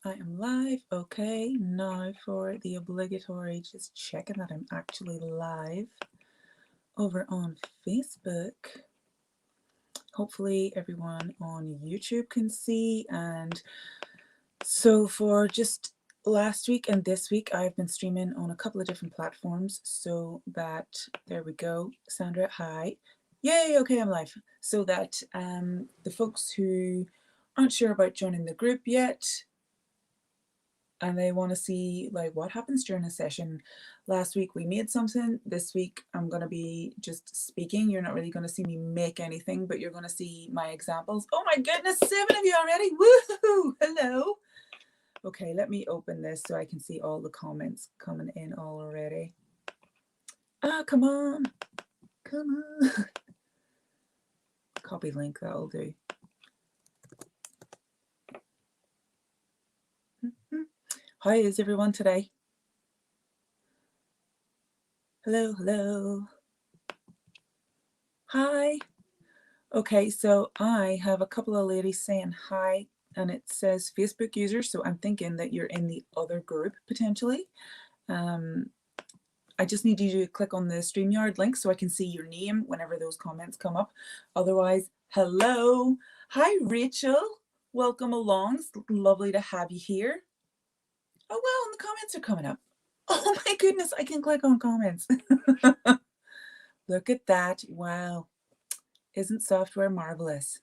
I am live. Okay, now for the obligatory, just checking that I'm actually live over on Facebook. Hopefully everyone on YouTube can see. And so for just last week and this week, I've been streaming on a couple of different platforms so that, there we go. Sandra, hi. Yay, okay, I'm live. So that the folks who aren't sure about joining the group yet, and they want to see like what happens during a session. Last week we made something. This week I'm going to be just speaking. You're not really going to see me make anything, but you're going to see my examples. Oh my goodness, 7 of you already. Woohoo! Hello. Okay, let me open this so I can see all the comments coming in already. Come on. Come on. Copy link, that'll do. How is everyone today? Hello, hello. Hi. Okay, so I have a couple of ladies saying hi, and it says Facebook user, so I'm thinking that you're in the other group potentially. I just need you to click on the StreamYard link so I can see your name whenever those comments come up. Otherwise, hello. Hi, Rachel. Welcome along. It's lovely to have you here. Oh, well, and the comments are coming up. Oh my goodness, I can click on comments. Look at that. Wow. Isn't software marvelous?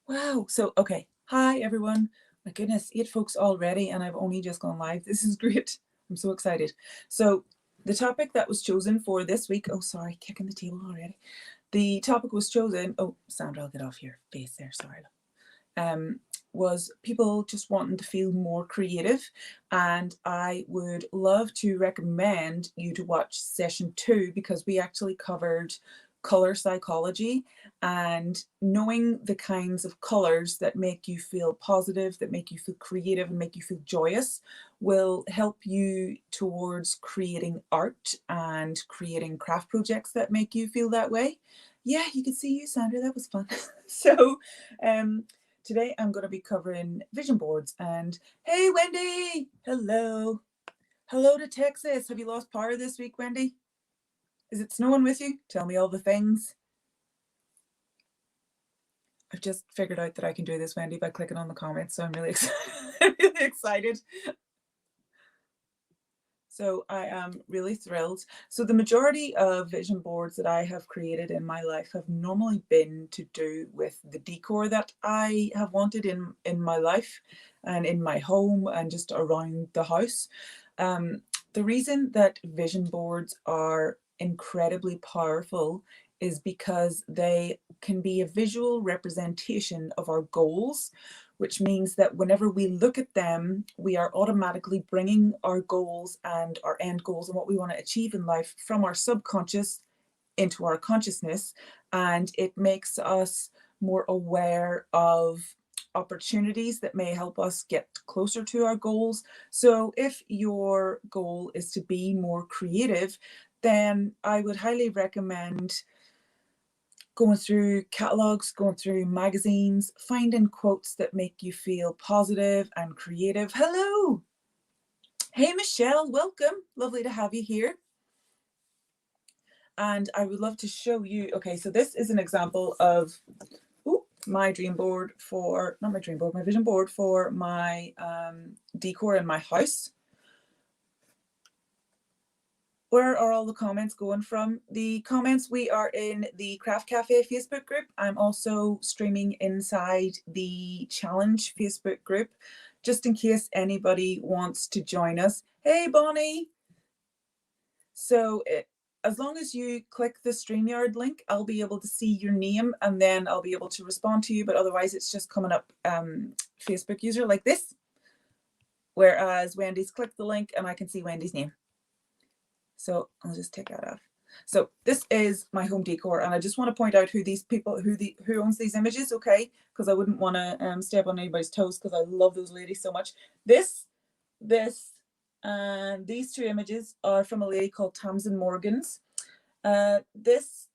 Wow. So, okay. Hi, everyone. My goodness, 8 folks already, and I've only just gone live. This is great. I'm so excited. So the topic that was chosen for this week, oh, sorry, kicking the table already. The topic was chosen, oh, Sandra, I'll get off your face there, sorry. Was people just wanting to feel more creative, and I would love to recommend you to watch session 2 because we actually covered color psychology and knowing the kinds of colors that make you feel positive, that make you feel creative and make you feel joyous will help you towards creating art and creating craft projects that make you feel that way. Yeah, you could see you, Sandra, that was fun. So today I'm going to be covering vision boards. And hey, Wendy, hello. Hello to Texas. Have you lost power this week, Wendy? Is it snowing with you? Tell me all the things. I've just figured out that I can do this, Wendy, by clicking on the comments. So I'm really excited. I'm really excited. So I am really thrilled. So the majority of vision boards that I have created in my life have normally been to do with the decor that I have wanted in my life and in my home and just around the house. The reason that vision boards are incredibly powerful is because they can be a visual representation of our goals, which means that whenever we look at them, we are automatically bringing our goals and our end goals and what we want to achieve in life from our subconscious into our consciousness. And it makes us more aware of opportunities that may help us get closer to our goals. So if your goal is to be more creative, then I would highly recommend going through catalogs, going through magazines, finding quotes that make you feel positive and creative. Hello. Hey, Michelle, welcome. Lovely to have you here. And I would love to show you, okay, so this is an example of my dream board for, not my dream board, my vision board for my decor in my house. Where are all the comments going from? The comments, we are in the Craft Cafe Facebook group. I'm also streaming inside the Challenge Facebook group, just in case anybody wants to join us. Hey, Bonnie. So as long as you click the StreamYard link, I'll be able to see your name and then I'll be able to respond to you. But otherwise, it's just coming up Facebook user like this. Whereas Wendy's clicked the link and I can see Wendy's name. So I'll just take that off. So this is my home decor, and I just want to point out who these people, who owns these images, okay? Because I wouldn't want to step on anybody's toes because I love those ladies so much. This, and these 2 images are from a lady called Tamsin Morgans. This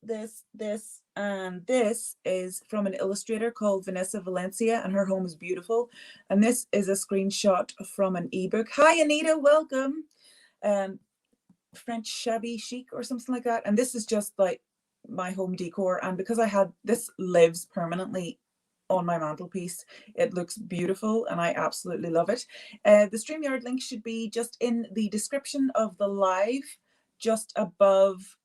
And this is from an illustrator called Vanessa Valencia, and her home is beautiful. And this is a screenshot from an ebook. Hi, Anita, welcome. French shabby chic or something like that. And this is just like my home decor. And because I had this lives permanently on my mantelpiece, it looks beautiful and I absolutely love it. The StreamYard link should be just in the description of the live, just above.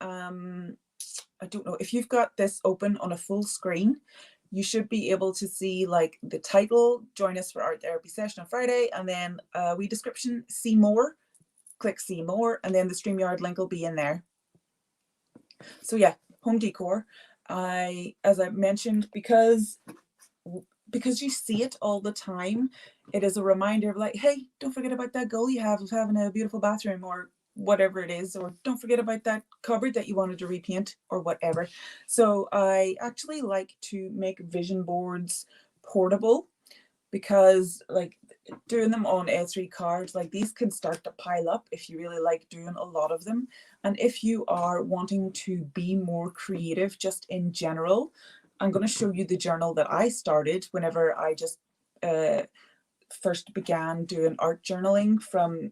I don't know if you've got this open on a full screen, you should be able to see like the title, join us for art therapy session on Friday, and then we description, see more, click see more, and then the StreamYard link will be in there. So yeah, home decor. As I mentioned, because you see it all the time, it is a reminder of like, hey, don't forget about that goal you have of having a beautiful bathroom or whatever it is, or don't forget about that cupboard that you wanted to repaint or whatever. So I actually like to make vision boards portable, because like doing them on A3 cards, like these can start to pile up if you really like doing a lot of them. And if you are wanting to be more creative just in general, I'm going to show you the journal that I started whenever I just first began doing art journaling from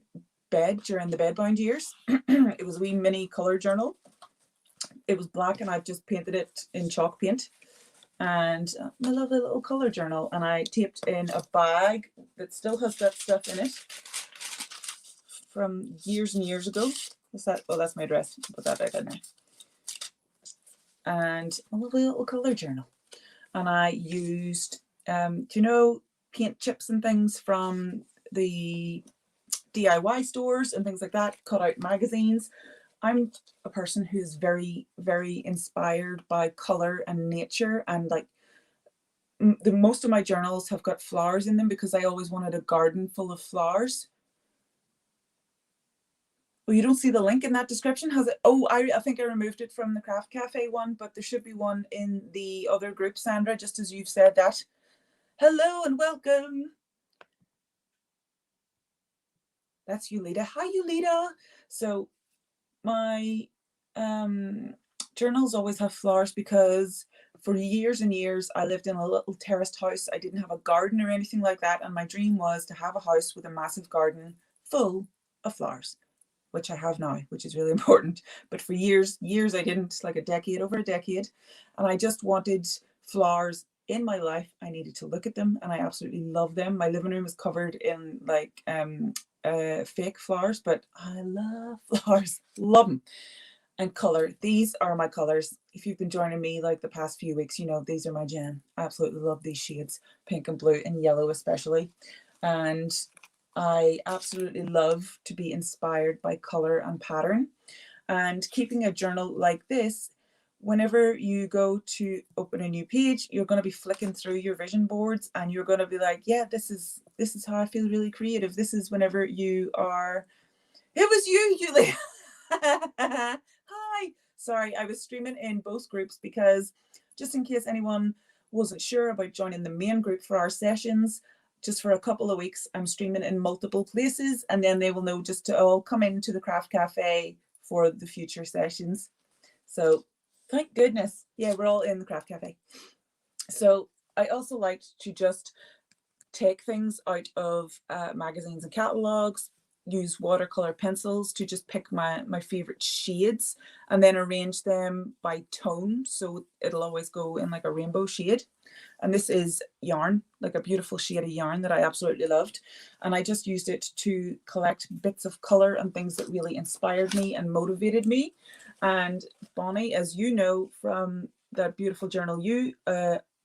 bed during the bedbound years. It was a wee mini color journal. It was black and I've just painted it in chalk paint. And my lovely little color journal, and I taped in a bag that still has that stuff in it from years and years ago. What's that? Oh, that's my address. Put that back in there. And a lovely little color journal. And I used, do you know, paint chips and things from the DIY stores and things like that, cut out magazines. I'm a person who's very, very inspired by color and nature, and like the most of my journals have got flowers in them because I always wanted a garden full of flowers. Well, you don't see the link in that description, has it? Oh, I think I removed it from the Craft Cafe one, but there should be one in the other group, Sandra, just as you've said that. Hello and welcome. That's Yulita. Hi, Yulita. So my journals always have flowers because for years and years I lived in a little terraced house. I didn't have a garden or anything like that, and my dream was to have a house with a massive garden full of flowers, which I have now, which is really important. But for years I didn't, like over a decade, and I just wanted flowers in my life. I needed to look at them, and I absolutely love them. My living room is covered in like fake flowers, but I love flowers, love them. And color, these are my colors. If you've been joining me like the past few weeks, you know these are my jam. I absolutely love these shades, pink and blue and yellow especially. And I absolutely love to be inspired by color and pattern. And keeping a journal like this, whenever you go to open a new page, you're going to be flicking through your vision boards and you're going to be like, yeah, this is how I feel really creative. This is whenever you are. It was you, Julie. Hi. Sorry, I was streaming in both groups because just in case anyone wasn't sure about joining the main group for our sessions, just for a couple of weeks, I'm streaming in multiple places, and then they will know just to all come into the Craft Cafe for the future sessions. So thank goodness. Yeah, we're all in the Craft Cafe. So I also liked to just take things out of magazines and catalogs, use watercolor pencils to just pick my favorite shades and then arrange them by tone, so it'll always go in like a rainbow shade. And this is yarn, like a beautiful shade of yarn that I absolutely loved, and I just used it to collect bits of color and things that really inspired me and motivated me. And Bonnie, as you know from that beautiful journal you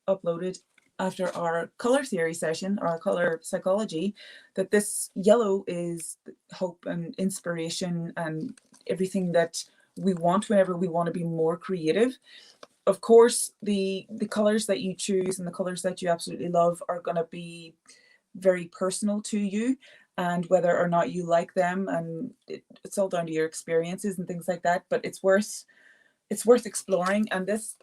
uploaded after our color theory session, or our color psychology, that this yellow is hope and inspiration and everything that we want whenever we want to be more creative. Of course, the colors that you choose and the colors that you absolutely love are going to be very personal to you, and whether or not you like them, and it's all down to your experiences and things like that. But it's worth exploring. And this,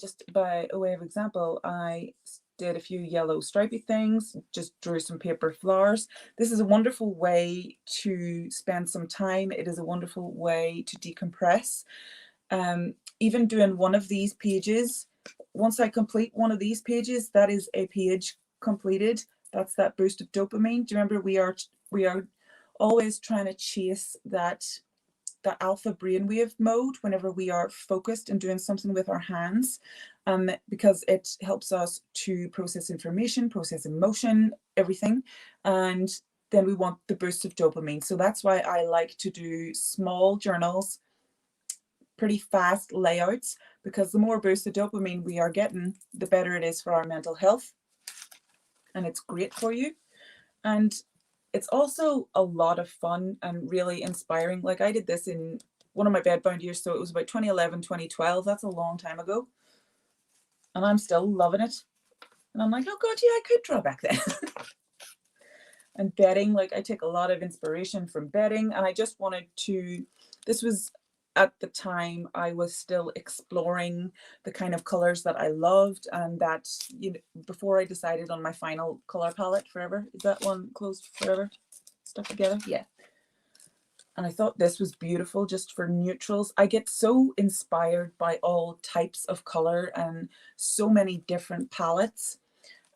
just by a way of example, I did a few yellow stripy things, just drew some paper flowers. This is a wonderful way to spend some time. It is a wonderful way to decompress. even doing one of these pages, once I complete one of these pages, that is a page completed. That's that boost of dopamine. Do you remember we are always trying to chase that alpha brainwave mode whenever we are focused and doing something with our hands, because it helps us to process information, process emotion, everything. And then we want the boost of dopamine. So that's why I like to do small journals, pretty fast layouts, because the more boost of dopamine we are getting, the better it is for our mental health. And it's great for you. And it's also a lot of fun and really inspiring. Like I did this in one of my bedbound years, so it was about 2011, 2012. That's a long time ago. And I'm still loving it. And I'm like, oh God, yeah, I could draw back then. And bedding, like I take a lot of inspiration from bedding, and I just wanted to, this was at the time I was still exploring the kind of colors that I loved, and that, you know, before I decided on my final color palette forever. Is that one closed forever? Stuck together? Yeah. And I thought this was beautiful just for neutrals. I get so inspired by all types of color and so many different palettes.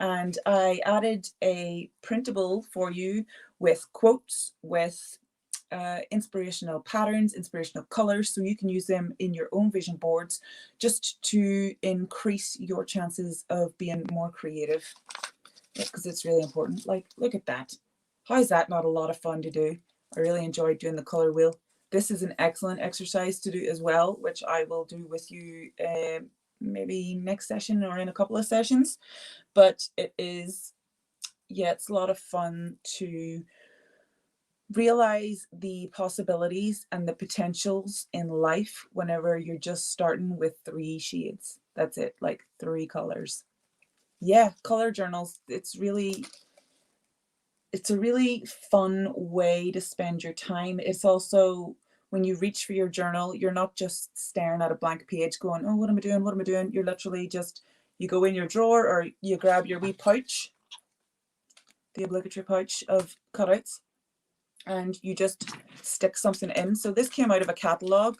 And I added a printable for you with quotes, with inspirational patterns, inspirational colors, so you can use them in your own vision boards just to increase your chances of being more creative, because it's really important. Like, look at that. How is that not a lot of fun to do? I really enjoyed doing the color wheel. This is an excellent exercise to do as well, which I will do with you maybe next session or in a couple of sessions. But it is, yeah, it's a lot of fun to realize the possibilities and the potentials in life whenever you're just starting with 3 shades. That's it, like 3 colors. Yeah, color journals, it's a really fun way to spend your time. It's also, when you reach for your journal, you're not just staring at a blank page going, oh, what am I doing? What am I doing? You're literally just, you go in your drawer or you grab your wee pouch, the obligatory pouch of cutouts, and you just stick something in. So this came out of a catalogue.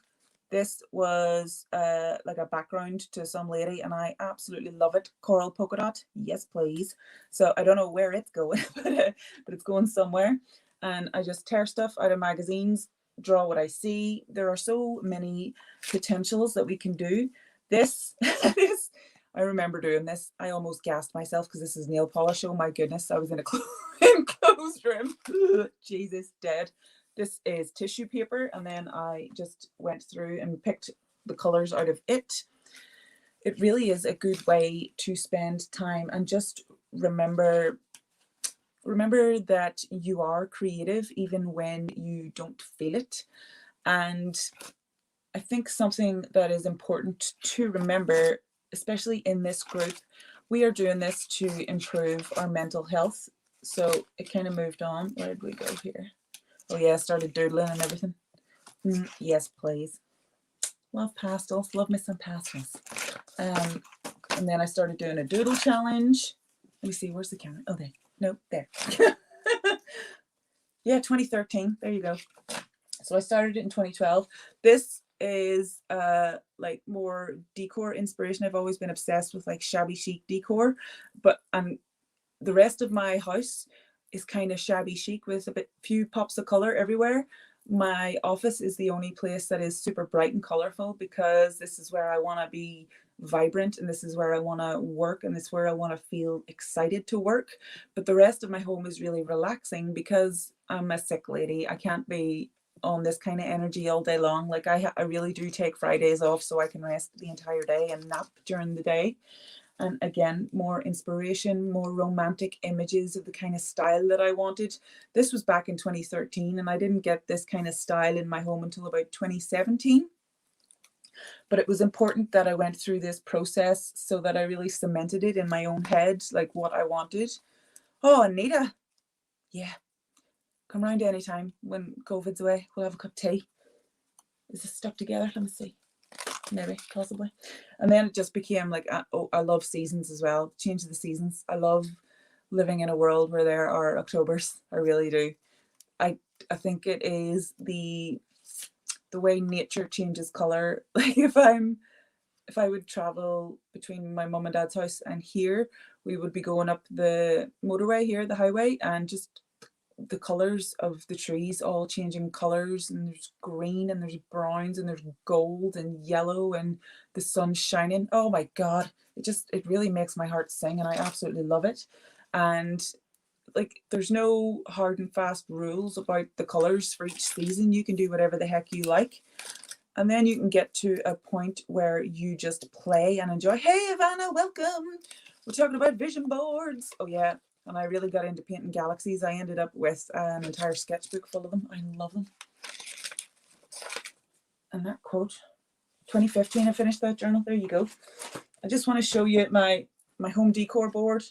This was like a background to some lady, and I absolutely love it. Coral polka dot, yes please. So I don't know where it's going, but it's going somewhere. And I just tear stuff out of magazines, draw what I see. There are so many potentials that we can do. This, I remember doing this. I almost gassed myself because this is nail polish. Oh my goodness, I was in a enclosed room. Jesus, dead. This is tissue paper, and then I just went through and picked the colors out of it. It really is a good way to spend time and just remember that you are creative even when you don't feel it. And I think something that is important to remember, especially in this group, we are doing this to improve our mental health. So it kind of moved on. Where did we go here? Oh yeah, I started doodling and everything. Yes, please. Love pastels. Love me some pastels. And then I started doing a doodle challenge. Let me see, where's the camera? Oh, there. No, there. Yeah, 2013. There you go. So I started it in 2012. This is like more decor inspiration. I've always been obsessed with like shabby chic decor, but the rest of my house is kind of shabby chic with a few pops of color everywhere. My office is the only place that is super bright and colorful, because this is where I want to be vibrant, and this is where I want to work, and this is where I want to feel excited to work. But the rest of my home is really relaxing because I'm a sick lady. I can't be on this kind of energy all day long. Like I really do take Fridays off so I can rest the entire day and nap during the day. And again, more inspiration, more romantic images of the kind of style that I wanted. This was back in 2013, and I didn't get this kind of style in my home until about 2017. But it was important that I went through this process so that I really cemented it in my own head, like what I wanted. Oh, Anita. Yeah. Come round anytime when COVID's away. We'll have a cup of tea. Is this stuck together? Let me see. Maybe, possibly. And then it just became like, oh, I love seasons as well. Change of the seasons. I love living in a world where there are Octobers. I really do. I think it is the way nature changes color. Like if I'm if I would travel between my mum and dad's house and here, we would be going up the motorway here, the highway, and just the colors of the trees all changing colors, and there's green and there's browns and there's gold and yellow and the sun shining. Oh my God, it really makes my heart sing, and I absolutely love it. And like, there's no hard and fast rules about the colors for each season. You can do whatever the heck you like. And then you can get to a point where you just play and enjoy. Hey, Ivana, welcome. We're talking about vision boards. Oh, yeah. And I really got into painting galaxies. I ended up with an entire sketchbook full of them. I love them. And that quote, 2015, I finished that journal. There you go. I just want to show you my home decor board.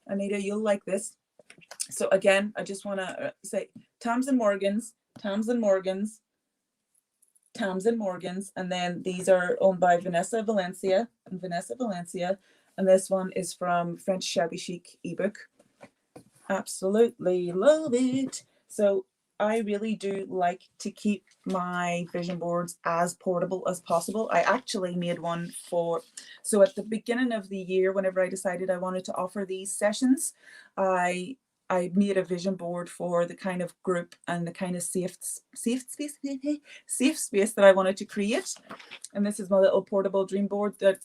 Anita, you'll like this. So again, I just want to say Tams and Morgans, Tams and Morgans, Tams and Morgans, and then these are owned by Vanessa Valencia and Vanessa Valencia, and this one is from French Shabby Chic ebook. Absolutely love it. So I really do like to keep my vision boards as portable as possible. I actually made one so at the beginning of the year, whenever I decided I wanted to offer these sessions, I made a vision board for the kind of group and the kind of safe space that I wanted to create. And this is my little portable dream board that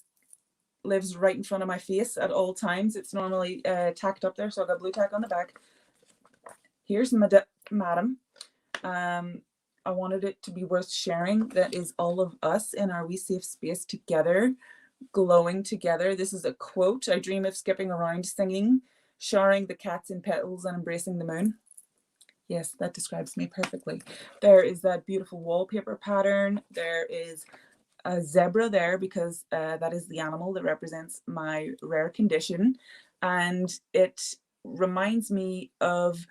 lives right in front of my face at all times. It's normally tacked up there, so I've got blue tack on the back. Here's Madam. I wanted it to be worth sharing. That is all of us in our wee safe space together, glowing together. This is a quote. I dream of skipping around singing, showering the cats in petals and embracing the moon. Yes, that describes me perfectly. There is that beautiful wallpaper pattern. There is a zebra there because that is the animal that represents my rare condition. And it reminds me of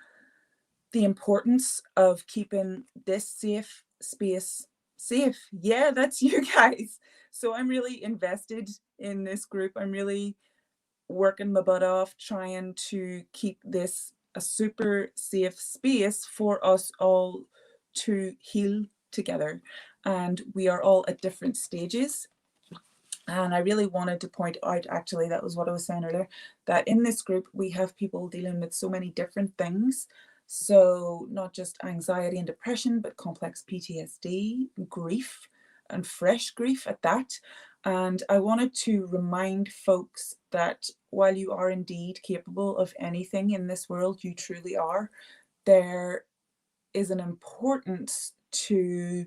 the importance of keeping this safe space safe. Yeah, that's you guys. So I'm really invested in this group. I'm really working my butt off trying to keep this a super safe space for us all to heal together. And we are all at different stages. And I really wanted to point out, actually, that was what I was saying earlier, that in this group, we have people dealing with so many different things. So not just anxiety and depression, but complex PTSD, grief, and fresh grief at that. And I wanted to remind folks that while you are indeed capable of anything in this world, you truly are, there is an importance to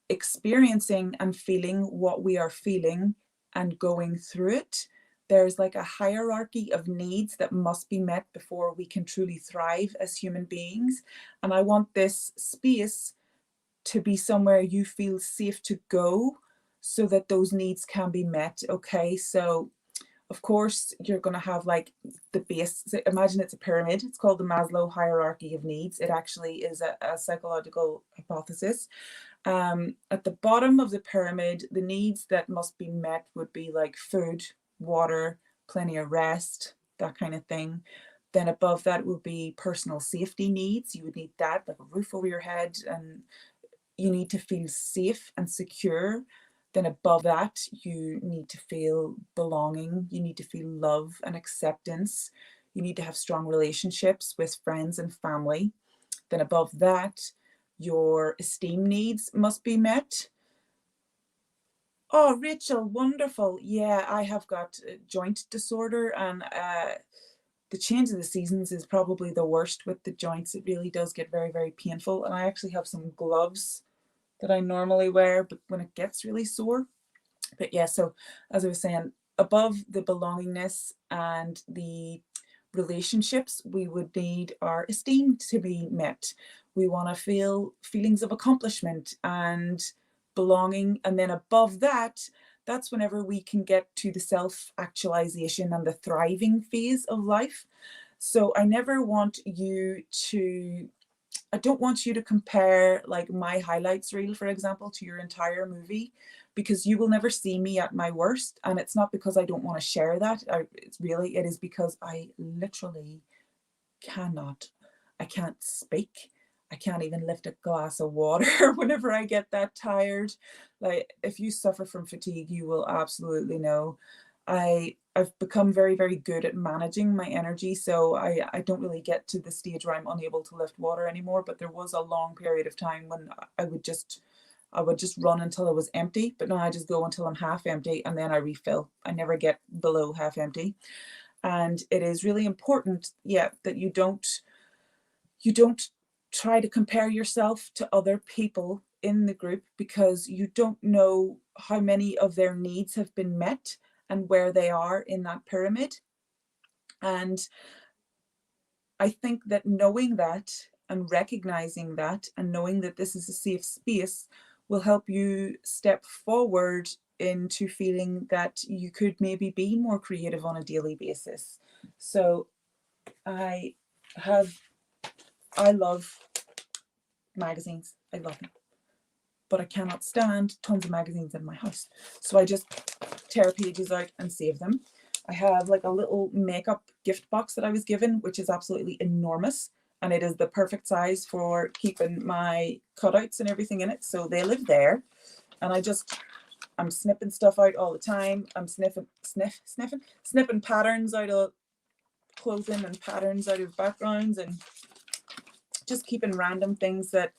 experiencing and feeling what we are feeling and going through it. There's like a hierarchy of needs that must be met before we can truly thrive as human beings. And I want this space to be somewhere you feel safe to go so that those needs can be met. Okay, so of course you're going to have like the base. So imagine it's a pyramid. It's called the Maslow hierarchy of needs. It actually is a psychological hypothesis. At the bottom of the pyramid, the needs that must be met would be like food, water, plenty of rest, that kind of thing. Then above that would be personal safety needs. You would need that, like a roof over your head, and you need to feel safe and secure. Then above that, you need to feel belonging. You need to feel love and acceptance. You need to have strong relationships with friends and family. Then above that, your esteem needs must be met. Oh, Rachel, wonderful. Yeah, I have got a joint disorder, and the change of the seasons is probably the worst with the joints. It really does get very, very painful. And I actually have some gloves that I normally wear, but when it gets really sore. But yeah, so as I was saying, above the belongingness and the relationships, we would need our esteem to be met. We want to feel feelings of accomplishment and belonging. And then above that, that's whenever we can get to the self-actualization and the thriving phase of life. So I never want you to I don't want you to compare like my highlights reel, for example, to your entire movie, because you will never see me at my worst. And it's not because I don't want to share that. It is because I literally I can't speak. I can't even lift a glass of water whenever I get that tired. Like, if you suffer from fatigue, you will absolutely know. I've become very, very good at managing my energy, so I don't really get to the stage where I'm unable to lift water anymore. But there was a long period of time when I would just run until it was empty, but now I just go until I'm half empty and then I refill. I never get below half empty. And it is really important, yeah, that you don't try to compare yourself to other people in the group, because you don't know how many of their needs have been met and where they are in that pyramid. And I think that knowing that and recognizing that and knowing that this is a safe space will help you step forward into feeling that you could maybe be more creative on a daily basis. So I love magazines. I love them. But I cannot stand tons of magazines in my house. So I just tear pages out and save them. I have like a little makeup gift box that I was given, which is absolutely enormous. And it is the perfect size for keeping my cutouts and everything in it. So they live there. And I'm snipping stuff out all the time. I'm snipping patterns out of clothing and patterns out of backgrounds, and just keeping random things that,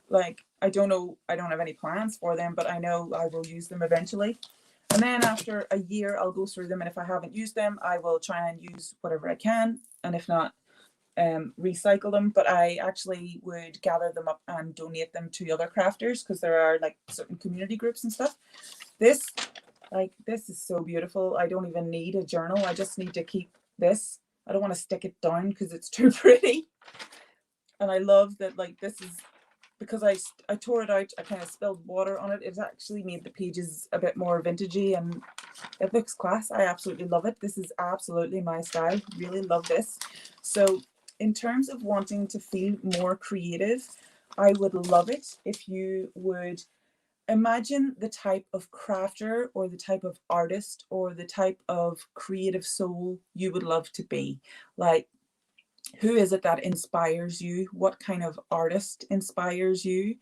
like, I don't know, I don't have any plans for them, but I know I will use them eventually. And then after a year, I'll go through them. And if I haven't used them, I will try and use whatever I can. And if not, recycle them. But I actually would gather them up and donate them to other crafters, because there are like certain community groups and stuff. This is so beautiful. I don't even need a journal. I just need to keep this. I don't want to stick it down because it's too pretty. And I love that, like, this is, because I tore it out, I kind of spilled water on it. It's actually made the pages a bit more vintagey and it looks class. I absolutely love it. This is absolutely my style. Really love this. So in terms of wanting to feel more creative, I would love it if you would imagine the type of crafter or the type of artist or the type of creative soul you would love to be. Like, who is it that inspires you? What kind of artist inspires you?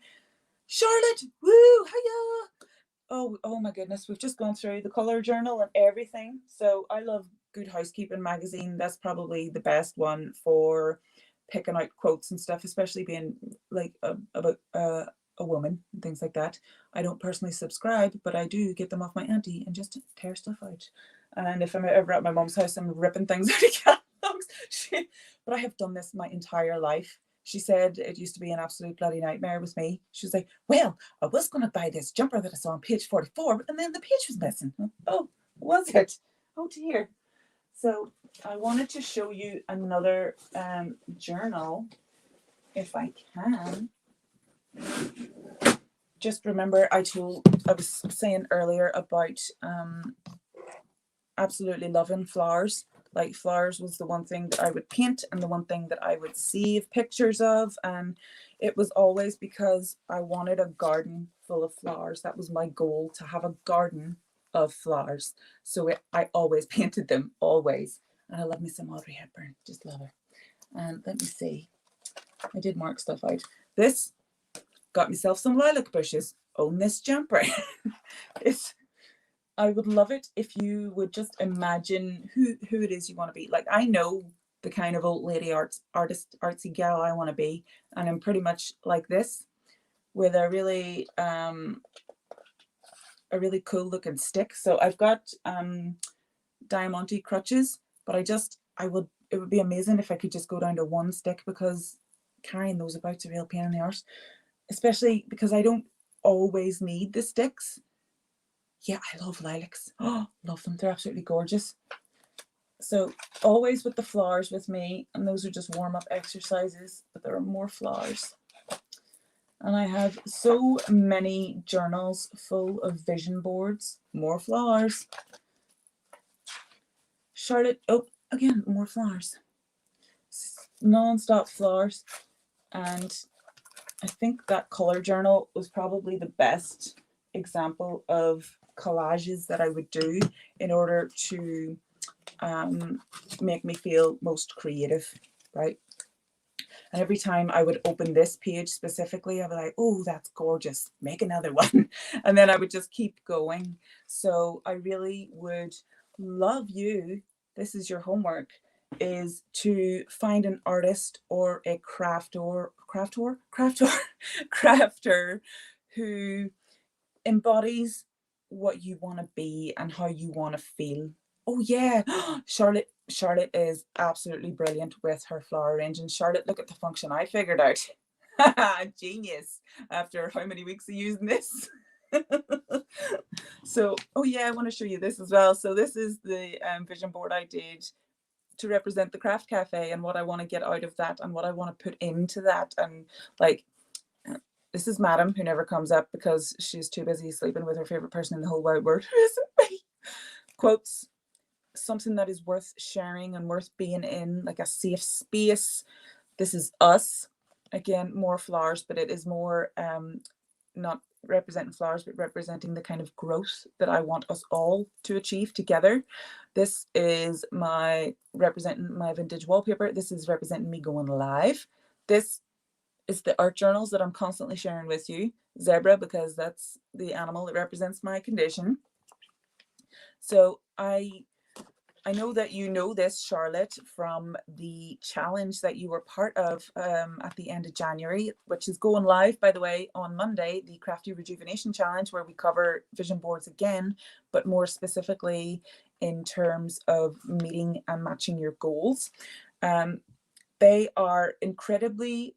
Charlotte, woo, hiya. Oh my goodness, we've just gone through the color journal and everything. So I love Good Housekeeping magazine. That's probably the best one for picking out quotes and stuff, especially being like about a woman and things like that. I don't personally subscribe, but I do get them off my auntie and just tear stuff out. And if I'm ever at my mom's house, I'm ripping things out of catalogs. But I have done this my entire life. She said it used to be an absolute bloody nightmare with me. She was like, well, I was going to buy this jumper that I saw on page 44, and then the page was missing. Oh, was it? Oh dear. So I wanted to show you another journal, if I can. Just remember, I was saying earlier about absolutely loving flowers. Like, flowers was the one thing that I would paint and the one thing that I would save pictures of. And it was always because I wanted a garden full of flowers. That was my goal, to have a garden of flowers. So I always painted them, always. And I love me some Audrey Hepburn, just love her. And let me see, I did mark stuff out. This, got myself some lilac bushes. Own this jumper. I would love it if you would just imagine who it is you want to be. Like, I know the kind of old lady artist, artsy gal I want to be, and I'm pretty much like this, with a really cool looking stick. So I've got Diamante crutches, but it would be amazing if I could just go down to one stick, because carrying those about's a real pain in the arse, especially because I don't always need the sticks. Yeah, I love lilacs. Oh, love them. They're absolutely gorgeous. So always with the flowers with me, and those are just warm-up exercises, but there are more flowers. And I have so many journals full of vision boards. More flowers. Charlotte, oh, again, more flowers. Non-stop flowers. And I think that color journal was probably the best example of collages that I would do in order to make me feel most creative, right? And every time I would open this page specifically, I'd be like, oh, that's gorgeous, make another one. And then I would just keep going. So I really would love you, this is your homework, is to find an artist or a crafter who embodies what you want to be and how you want to feel. Oh yeah, Charlotte is absolutely brilliant with her flower arranging. Charlotte, look at the function I figured out. Genius, after how many weeks of using this. So, oh yeah, I want to show you this as well. So this is the vision board I did to represent the craft cafe and what I want to get out of that and what I want to put into that. And like, this is Madam, who never comes up because she's too busy sleeping with her favorite person in the whole wide world, who isn't me. Quotes, something that is worth sharing and worth being in, like a safe space. This is us. Again, more flowers, but it is more not representing flowers, but representing the kind of growth that I want us all to achieve together. This is representing my vintage wallpaper. This is representing me going live. This is the art journals that I'm constantly sharing with you. Zebra, because that's the animal that represents my condition. So I know that you know this, Charlotte, from the challenge that you were part of at the end of January, which is going live, by the way, on Monday, the Crafty Rejuvenation Challenge, where we cover vision boards again, but more specifically in terms of meeting and matching your goals. They are incredibly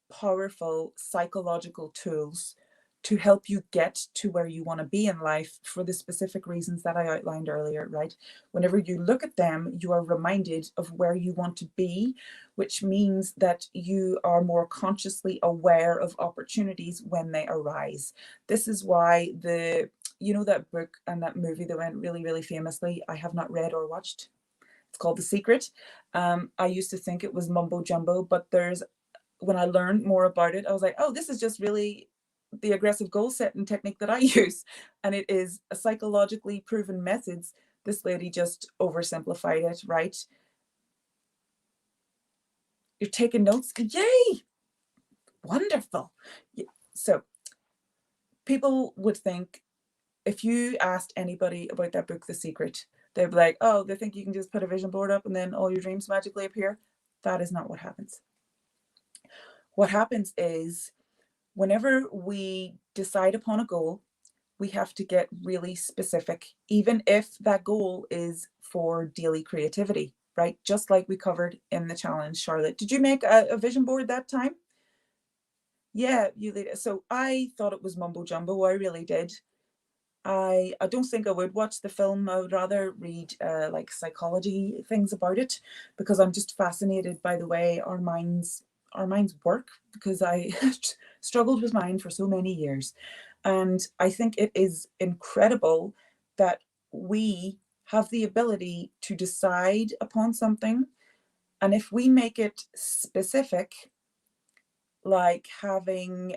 powerful psychological tools to help you get to where you want to be in life for the specific reasons that I outlined earlier, right? Whenever you look at them, you are reminded of where you want to be, which means that you are more consciously aware of opportunities when they arise. This is why that book and that movie that went really, really famously, I have not read or watched. It's called The Secret. I used to think it was mumbo jumbo, but when I learned more about it, I was like, oh, this is just really the aggressive goal setting technique that I use. And it is a psychologically proven methods. This lady just oversimplified it, right? You're taking notes. Yay! Wonderful. So people would think, if you asked anybody about that book, The Secret, they'd be like, oh, they think you can just put a vision board up and then all your dreams magically appear. That is not what happens. What happens is, whenever we decide upon a goal, we have to get really specific, even if that goal is for daily creativity, right? Just like we covered in the challenge, Charlotte. Did you make a vision board that time? Yeah, you did. So I thought it was mumbo jumbo. I really did. I don't think I would watch the film. I would rather read like psychology things about it, because I'm just fascinated by the way our minds work, because I struggled with mine for so many years. And I think it is incredible that we have the ability to decide upon something. And if we make it specific, like having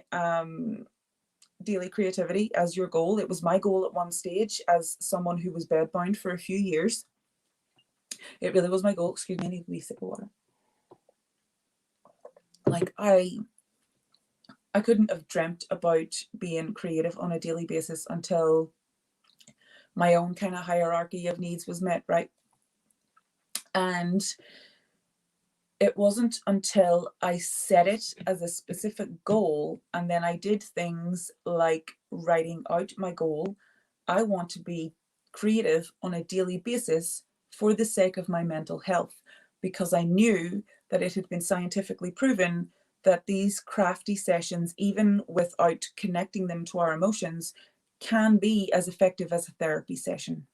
daily creativity as your goal. It was my goal at one stage as someone who was bedbound for a few years. It really was my goal. Excuse me, I need a wee sip of water. Like I couldn't have dreamt about being creative on a daily basis until my own kind of hierarchy of needs was met, right? And it wasn't until I set it as a specific goal and then I did things like writing out my goal. I want to be creative on a daily basis for the sake of my mental health, because I knew that it had been scientifically proven that these crafty sessions, even without connecting them to our emotions, can be as effective as a therapy session.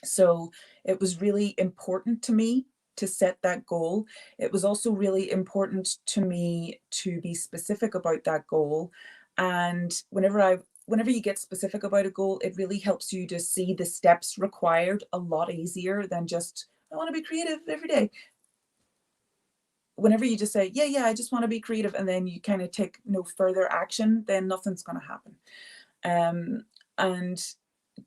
So it was really important to me to set that goal. It was also really important to me to be specific about that goal. And whenever you get specific about a goal, it really helps you to see the steps required a lot easier than just, I want to be creative every day. Whenever you just say, yeah, I just want to be creative, and then you kind of take no further action, then nothing's going to happen. And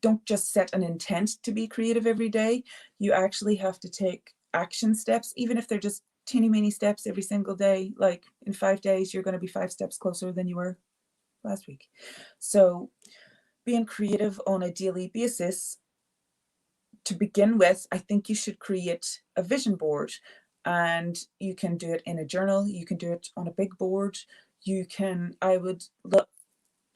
don't just set an intent to be creative every day. You actually have to take action steps, even if they're just teeny weeny steps every single day. Like in 5 days, you're going to be 5 steps closer than you were last week. So being creative on a daily basis, to begin with, I think you should create a vision board, and you can do it in a journal. You can do it on a big board. You can, I would look,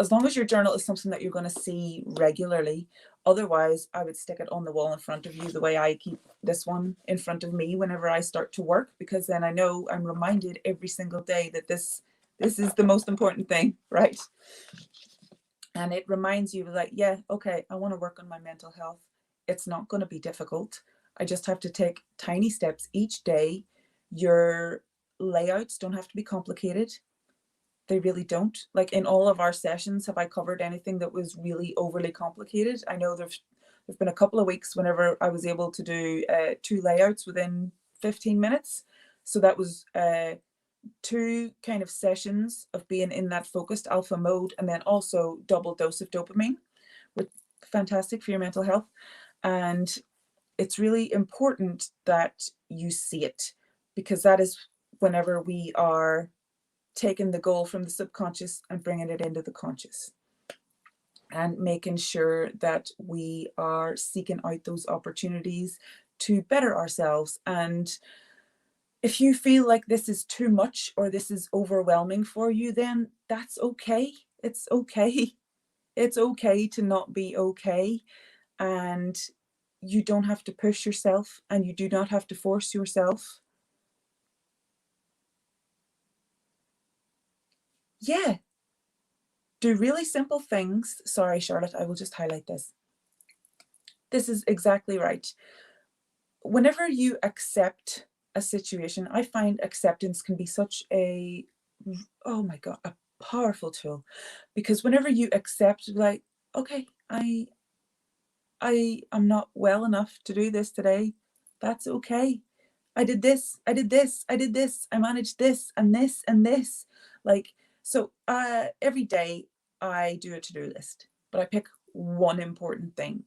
as long as your journal is something that you're going to see regularly. Otherwise, I would stick it on the wall in front of you, the way I keep this one in front of me whenever I start to work, because then I know I'm reminded every single day that this is the most important thing, right? And it reminds you, like, yeah, okay, I want to work on my mental health. It's not going to be difficult. I just have to take tiny steps each day. Your layouts don't have to be complicated. They really don't. Like in all of our sessions, have I covered anything that was really overly complicated? I know there've been a couple of weeks whenever I was able to do 2 layouts within 15 minutes. So that was 2 kind of sessions of being in that focused alpha mode, and then also double dose of dopamine, which is fantastic for your mental health. And it's really important that you see it, because that is whenever we are taking the goal from the subconscious and bringing it into the conscious, and making sure that we are seeking out those opportunities to better ourselves. And if you feel like this is too much or this is overwhelming for you, then that's okay. It's okay. It's okay to not be okay. And you don't have to push yourself, and you do not have to force yourself. Yeah. Do really simple things. Sorry, Charlotte, I will just highlight this. This is exactly right. Whenever you accept a situation, I find acceptance can be such a, oh my God, a powerful tool. Because whenever you accept, like, okay, I am not well enough to do this today. That's okay. I did this, I did this, I did this, I managed this and this and this. Like, so every day I do a to-do list, but I pick one important thing.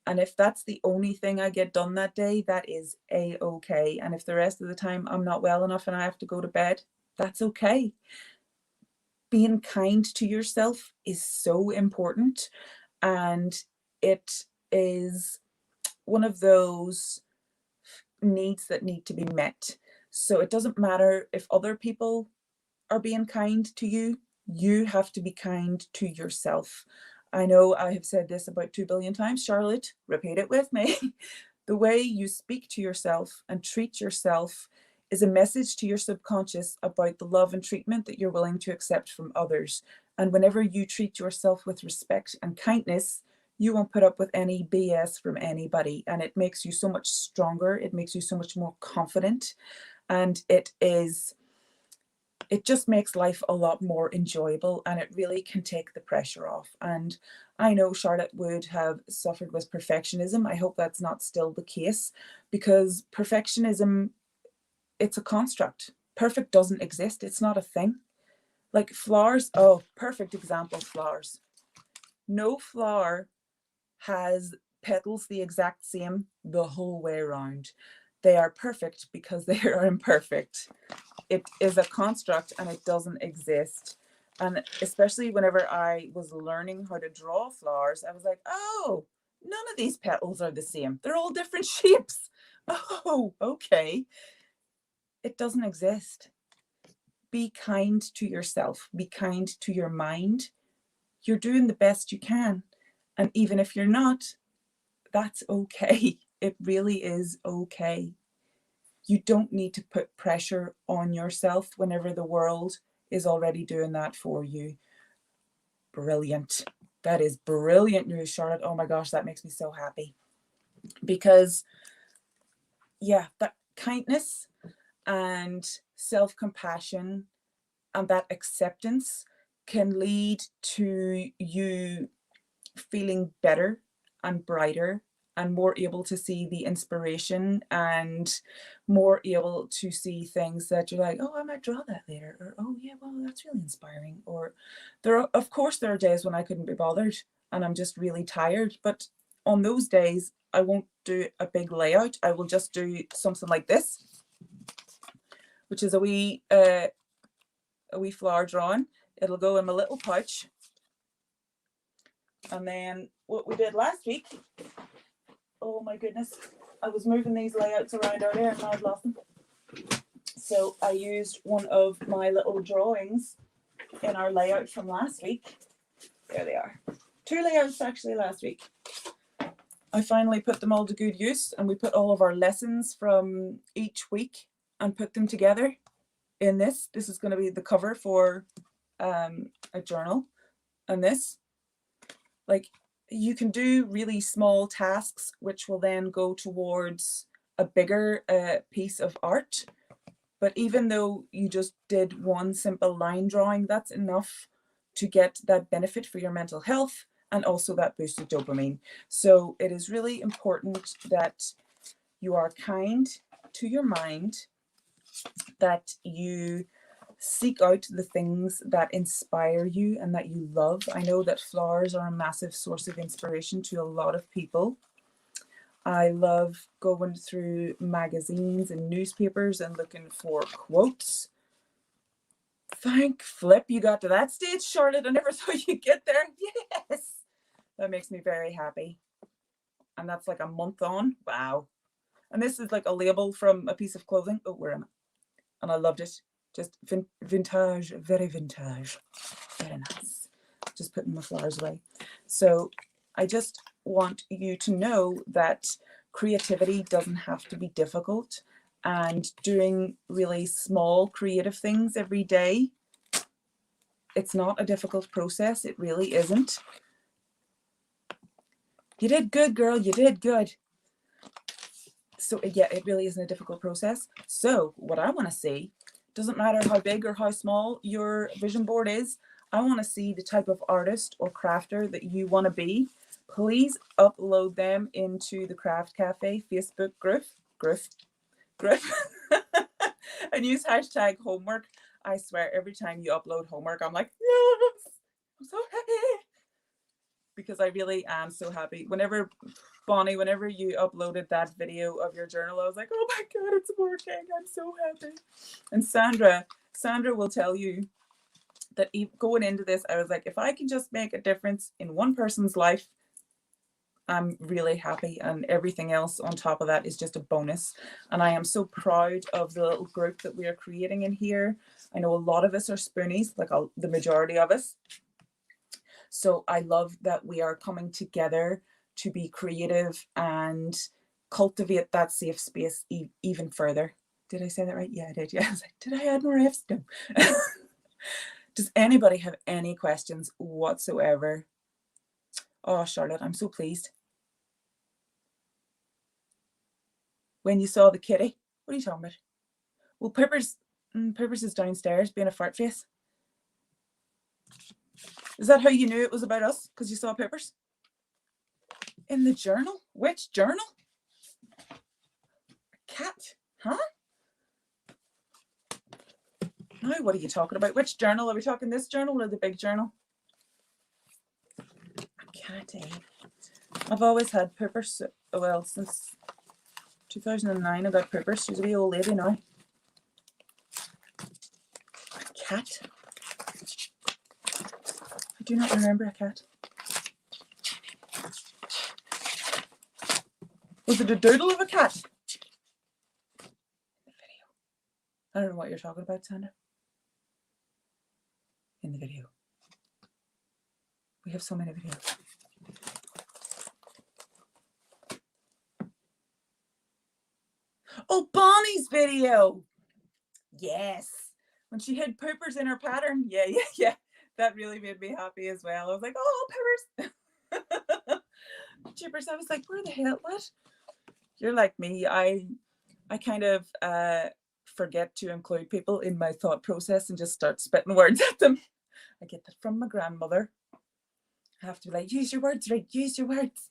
And if that's the only thing I get done that day, that is a-okay. And if the rest of the time I'm not well enough and I have to go to bed, that's okay. Being kind to yourself is so important. And it is one of those needs that need to be met. So it doesn't matter if other people are being kind to you, you have to be kind to yourself. I know I have said this about 2 billion times. Charlotte, repeat it with me. The way you speak to yourself and treat yourself is a message to your subconscious about the love and treatment that you're willing to accept from others. And whenever you treat yourself with respect and kindness, you won't put up with any BS from anybody. And it makes you so much stronger. It makes you so much more confident. And it just makes life a lot more enjoyable, and it really can take the pressure off. And I know Charlotte would have suffered with perfectionism. I hope that's not still the case, because perfectionism, it's a construct. Perfect doesn't exist. It's not a thing. Like flowers, oh, perfect example, flowers. No flower has petals the exact same the whole way around. They are perfect because they are imperfect. It is a construct and it doesn't exist. And especially whenever I was learning how to draw flowers, I was like, oh, none of these petals are the same. They're all different shapes. Oh, okay. It doesn't exist. Be kind to yourself. Be kind to your mind. You're doing the best you can. And even if you're not, that's okay. It really is okay. You don't need to put pressure on yourself whenever the world is already doing that for you. Brilliant. That is brilliant news, Charlotte. Oh my gosh, that makes me so happy. Because, yeah, that kindness and self-compassion and that acceptance can lead to you feeling better and brighter and more able to see the inspiration and more able to see things that you're like, oh, I might draw that later, or oh yeah, well, that's really inspiring. Or of course there are days when I couldn't be bothered and I'm just really tired, but on those days I won't do a big layout. I will just do something like this, which is a wee flower drawing. It'll go in my little pouch. And then what we did last week, oh my goodness, I was moving these layouts around earlier and I've lost them. So I used one of my little drawings in our layout from last week. There they are. 2 layouts actually last week. I finally put them all to good use, and we put all of our lessons from each week and put them together in this. This is going to be the cover for a journal. And this, like, you can do really small tasks which will then go towards a bigger piece of art. But even though you just did one simple line drawing, that's enough to get that benefit for your mental health and also that boost of dopamine. So it is really important that you are kind to your mind, that you seek out the things that inspire you and that you love. I know that flowers are a massive source of inspiration to a lot of people. I love going through magazines and newspapers and looking for quotes. Thank flip you got to that stage, Charlotte. I never thought you'd get there. Yes. That makes me very happy. And that's like a month on. Wow. And this is like a label from a piece of clothing. Oh, where am I? And I loved it. Just vintage, very vintage. Very nice. Just putting my flowers away. So I just want you to know that creativity doesn't have to be difficult, and doing really small creative things every day, it's not a difficult process. It really isn't. You did good, girl. You did good. So yeah, it really isn't a difficult process. So what I want to see, doesn't matter how big or how small your vision board is, I want to see the type of artist or crafter that you want to be. Please upload them into the Craft Cafe Facebook group and use hashtag homework. I swear every time you upload homework, I'm like, yes, I'm so happy. Because I really am so happy. Whenever, Bonnie, whenever you uploaded that video of your journal, I was like, oh my God, it's working. I'm so happy. And Sandra will tell you that going into this, I was like, if I can just make a difference in one person's life, I'm really happy, and everything else on top of that is just a bonus. And I am so proud of the little group that we are creating in here. I know a lot of us are spoonies, like the majority of us. So I love that we are coming together to be creative and cultivate that safe space even further. Did I say that right? Yeah, I did. Yeah, I was like, did I add more F's? No. Does anybody have any questions whatsoever? Oh, Charlotte, I'm so pleased. When you saw the kitty, what are you talking about? Well, Peppers is downstairs being a fart face. Is that how you knew it was about us? Because you saw Peppers? In the journal? Which journal? A cat? Huh? Now, what are you talking about? Which journal? Are we talking this journal or the big journal? A cat, eh? I've always had Peppers. Well, since 2009, I got Peppers. She's a wee old lady now. A cat? I do not remember a cat. Was it a doodle of a cat? In the video. I don't know what you're talking about, Sandra. In the video. We have so many videos. Oh, Bonnie's video. Yes. When she had poopers in her pattern. Yeah. That really made me happy as well. I was like, oh, Peppers. Chippers. I was like, where the hell? What? You're like me. I kind of forget to include people in my thought process and just start spitting words at them. I get that from my grandmother. I have to be like, use your words, right? Use your words.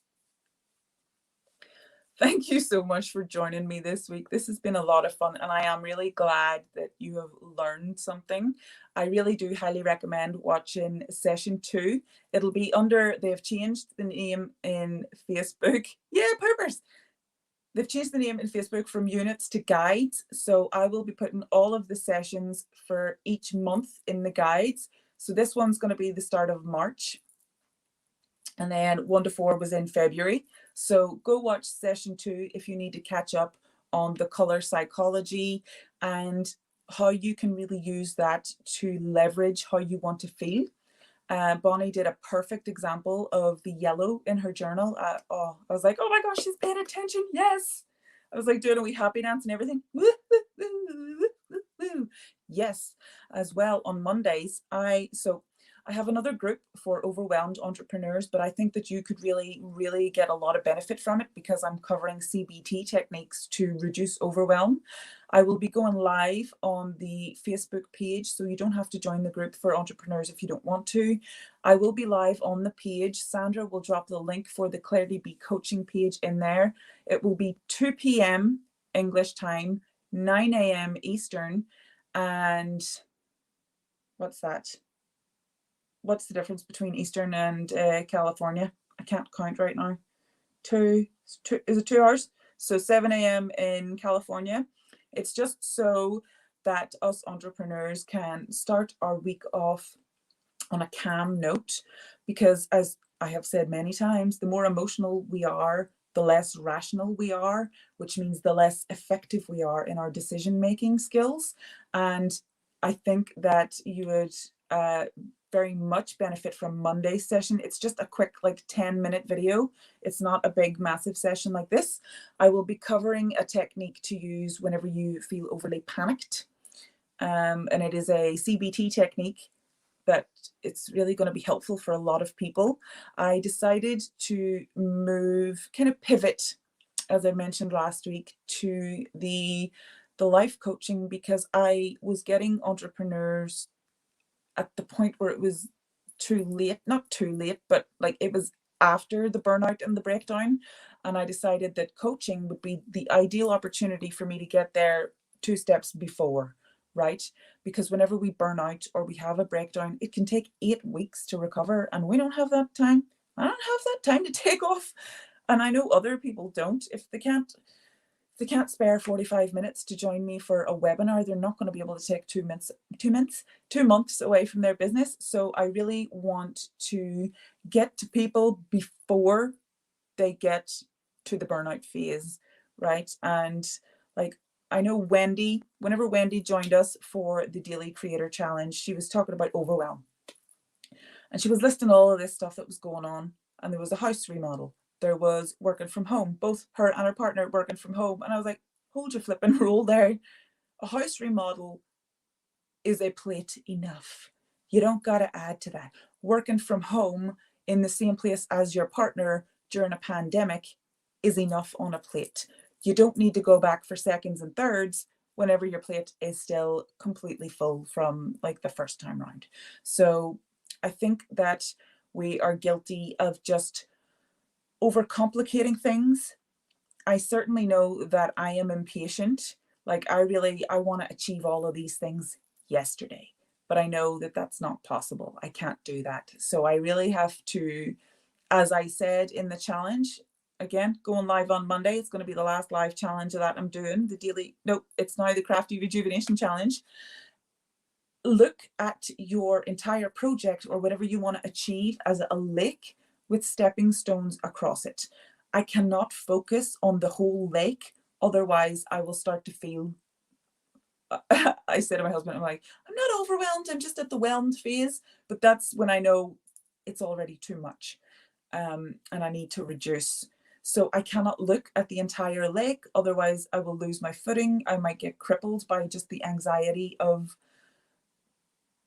Thank you so much for joining me this week. This has been a lot of fun, and I am really glad that you have learned something. I really do highly recommend watching session 2. It'll be under, they've changed the name in Facebook. Yeah, Peppers. They've changed the name in Facebook from units to guides. So I will be putting all of the sessions for each month in the guides. So this one's going to be the start of March. And then 1 to 4 was in February. So go watch session 2 if you need to catch up on the color psychology and how you can really use that to leverage how you want to feel. Bonnie did a perfect example of the yellow in her journal. I was like, oh my gosh, she's paying attention. Yes. I was like doing a wee happy dance and everything. Yes, as well on Mondays. I have another group for overwhelmed entrepreneurs, but I think that you could really, really get a lot of benefit from it because I'm covering CBT techniques to reduce overwhelm. I will be going live on the Facebook page, so you don't have to join the group for entrepreneurs if you don't want to. I will be live on the page. Sandra will drop the link for the Clarity Be coaching page in there. It will be 2 p.m. English time, 9 a.m. Eastern, and what's that? What's the difference between Eastern and California? I can't count right now. Is it 2 hours? So 7 a.m. in California. It's just so that us entrepreneurs can start our week off on a calm note, because as I have said many times, the more emotional we are, the less rational we are, which means the less effective we are in our decision-making skills. And I think that you would very much benefit from Monday's session. It's just a quick, like 10-minute video. It's not a big, massive session like this. I will be covering a technique to use whenever you feel overly panicked. And it is a CBT technique that it's really going to be helpful for a lot of people. I decided to kind of pivot, as I mentioned last week, to the life coaching, because I was getting entrepreneurs at the point where it was too late, not too late, but like it was after the burnout and the breakdown. And I decided that coaching would be the ideal opportunity for me to get there 2 steps before, right? Because whenever we burn out or we have a breakdown, it can take 8 weeks to recover. And we don't have that time. I don't have that time to take off. And I know other people don't. If they can't spare 45 minutes to join me for a webinar, they're not going to be able to take 2 months away from their business. So I really want to get to people before they get to the burnout phase, right? And like, I know Wendy, whenever Wendy joined us for the Daily Creator Challenge, she was talking about overwhelm. And she was listing all of this stuff that was going on. And there was a house remodel. There was working from home, both her and her partner working from home. And I was like, hold your flipping roll there. A house remodel is a plate enough. You don't got to add to that. Working from home in the same place as your partner during a pandemic is enough on a plate. You don't need to go back for seconds and thirds whenever your plate is still completely full from like the first time round. So I think that we are guilty of just overcomplicating things. I certainly know that I am impatient. Like I want to achieve all of these things yesterday, but I know that that's not possible. I can't do that. So I really have to, as I said in the challenge, again, going live on Monday, it's going to be the last live challenge that I'm doing. It's now the Crafty Rejuvenation Challenge. Look at your entire project or whatever you want to achieve as a lake with stepping stones across it. I cannot focus on the whole lake, otherwise I will start to feel I said to my husband, I'm like, I'm not overwhelmed, I'm just at the whelmed phase. But that's when I know it's already too much, and I need to reduce. So I cannot look at the entire lake, otherwise I will lose my footing. I might get crippled by just the anxiety of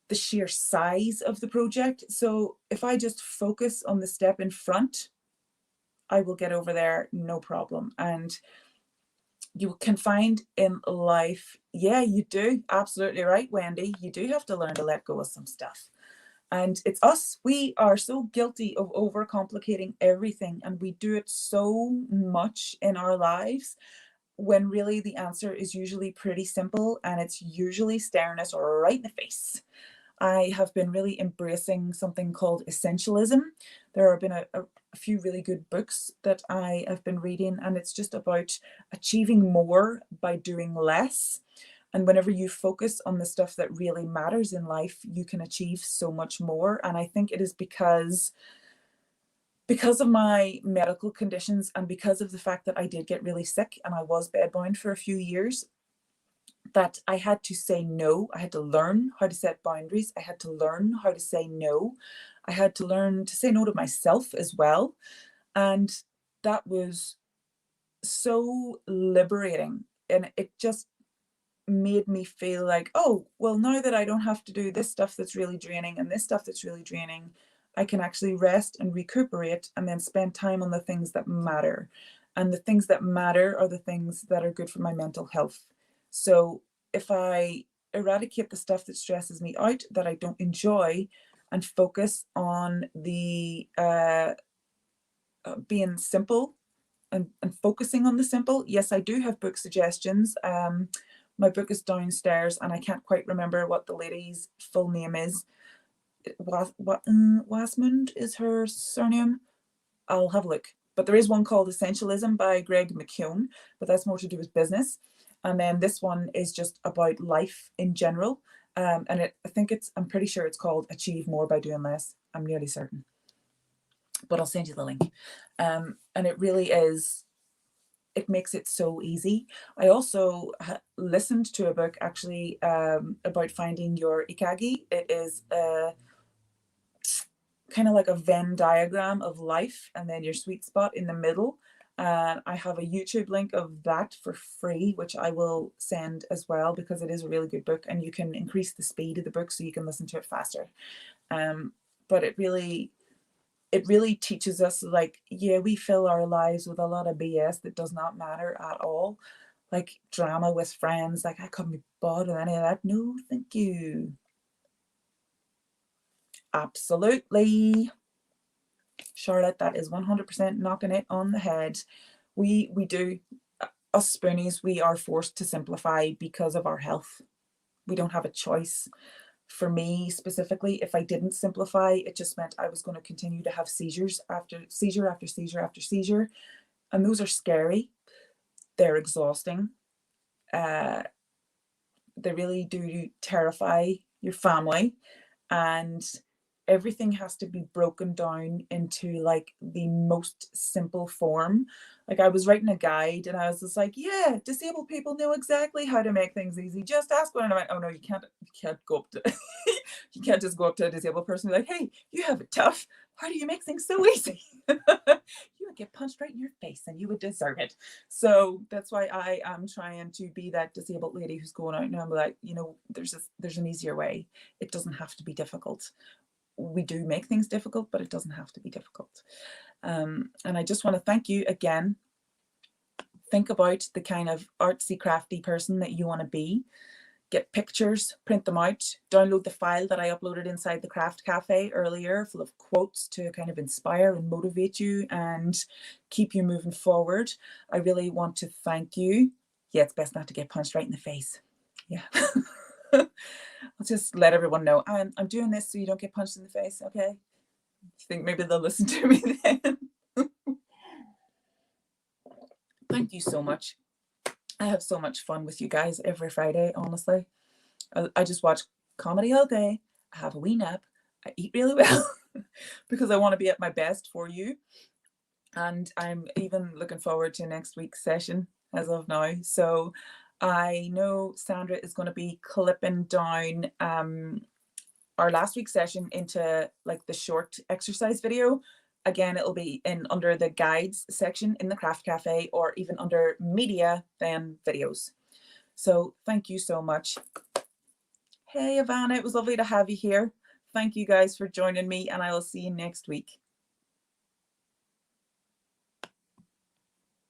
the sheer size of the project. So if I just focus on the step in front, I will get over there, no problem. And you can find in life, yeah, you do, absolutely right, Wendy, you do have to learn to let go of some stuff. And it's us, we are so guilty of overcomplicating everything, and we do it so much in our lives when really the answer is usually pretty simple, and it's usually staring us right in the face. I have been really embracing something called essentialism. There have been a few really good books that I have been reading, and it's just about achieving more by doing less. And whenever you focus on the stuff that really matters in life, you can achieve so much more. And I think it is because of my medical conditions, and because of the fact that I did get really sick and I was bedbound for a few years, that I had to say no. I had to learn how to set boundaries. I had to learn how to say no. I had to learn to say no to myself as well. And that was so liberating. And it just made me feel like, oh, well, now that I don't have to do this stuff that's really draining and this stuff that's really draining, I can actually rest and recuperate and then spend time on the things that matter. And the things that matter are the things that are good for my mental health. So if I eradicate the stuff that stresses me out, that I don't enjoy, and focus on the being simple and focusing on the simple. Yes, I do have book suggestions. My book is downstairs and I can't quite remember what the lady's full name is. Wasmund is her surname. I'll have a look. But there is one called Essentialism by Greg McKeown, but that's more to do with business. And then this one is just about life in general. And I'm pretty sure it's called Achieve More by Doing Less. I'm nearly certain. But I'll send you the link. And it really is, it makes it so easy. I also listened to a book actually about finding your ikigai. It is kind of like a Venn diagram of life, and then your sweet spot in the middle. And I have a YouTube link of that for free, which I will send as well, because it is a really good book and you can increase the speed of the book so you can listen to it faster. But it really teaches us, like, yeah, we fill our lives with a lot of BS that does not matter at all. Like drama with friends, like I couldn't be bothered with any of that. No, thank you. Absolutely. Charlotte, that is 100% knocking it on the head. We do, us spoonies, we are forced to simplify because of our health. We don't have a choice. For me specifically, if I didn't simplify, it just meant I was going to continue to have seizures after seizure after seizure after seizure. And those are scary. They're exhausting. They really do terrify your family. And everything has to be broken down into like the most simple form. Like I was writing a guide and I was just like, yeah, disabled people know exactly how to make things easy. Just ask one. And I went, oh no, you can't go up to, you can't just go up to a disabled person and be like, hey, you have it tough. How do you make things so easy? You would get punched right in your face and you would deserve it. So that's why I am trying to be that disabled lady who's going out and I'm like, you know, there's an easier way. It doesn't have to be difficult. We do make things difficult, but it doesn't have to be difficult. And I just want to thank you again. Think about the kind of artsy, crafty person that you want to be. Get pictures, print them out, download the file that I uploaded inside the Craft Cafe earlier, full of quotes to kind of inspire and motivate you and keep you moving forward. I really want to thank you. Yeah, it's best not to get punched right in the face. Yeah. I'll just let everyone know I'm doing this so you don't get punched in the face, okay? You think maybe they'll listen to me then? Thank you so much. I have so much fun with you guys every Friday, honestly. I just watch comedy all day. I have a wee nap. I eat really well because I want to be at my best for you. And I'm even looking forward to next week's session as of now. So I know Sandra is going to be clipping down our last week's session into like the short exercise video. Again, it'll be in under the guides section in the Craft Cafe, or even under media, then videos. So thank you so much. Hey, Ivana, it was lovely to have you here. Thank you guys for joining me, and I will see you next week.